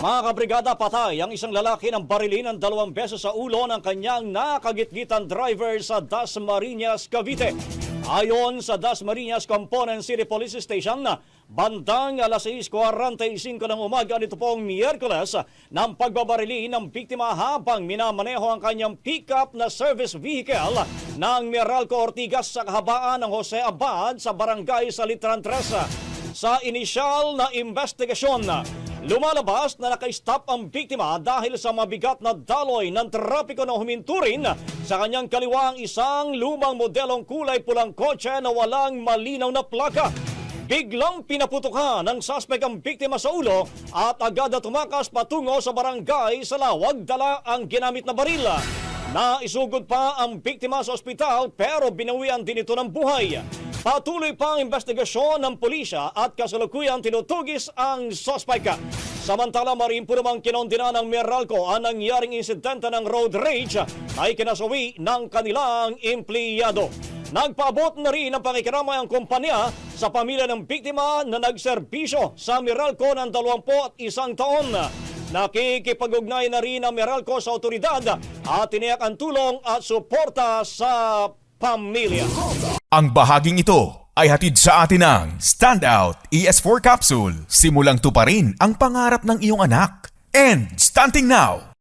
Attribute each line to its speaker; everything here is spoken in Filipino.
Speaker 1: Mga kabrigada, patay ang isang lalaki ng barilin ng 2 beses sa ulo ng kanyang nakagitgitan driver sa Dasmariñas, Cavite. Ayon sa Dasmariñas Component City Police Station, bandang alas 6:45 ng umaga nito pong Miyerkules ng pagbabarili ng biktima habang minamaneho ang kanyang pick-up na service vehicle ng Meralco Ortigas sa kahabaan ng Jose Abad sa barangay Salitran 3. Sa inisyal na investigasyon, lumalabas na naka-stop ang biktima dahil sa mabigat na daloy ng trapiko na huminto rin sa kanyang kaliwa ang isang lumang modelong kulay pulang kotse na walang malinaw na plaka. Biglang pinaputukan ng suspect ang biktima sa ulo at agad na tumakas patungo sa barangay Salawag, dala ang ginamit na baril. Naisugod pa ang biktima sa ospital pero binawian din ito ng buhay. Patuloy pa ang investigasyon ng pulisya at kasalukuyan tinutugis ang suspect. Samantala, marin po namang kinondena ng Meralco ang nangyaring insidente ng road rage ay kinasawi ng kanilang empleyado. Nagpaabot na rin ang pakikiramay ang kumpanya sa pamilya ng biktima na nagserbisyo sa Meralco ng 21 taon. Nakikipag-ugnay na rin ang Meralco sa otoridad at tiniyak ang tulong at suporta sa pamilya.
Speaker 2: Ang bahaging ito ay hatid sa atin ng Standout ES4 Capsule. Simulang tuparin ang pangarap ng iyong anak. And stunting now,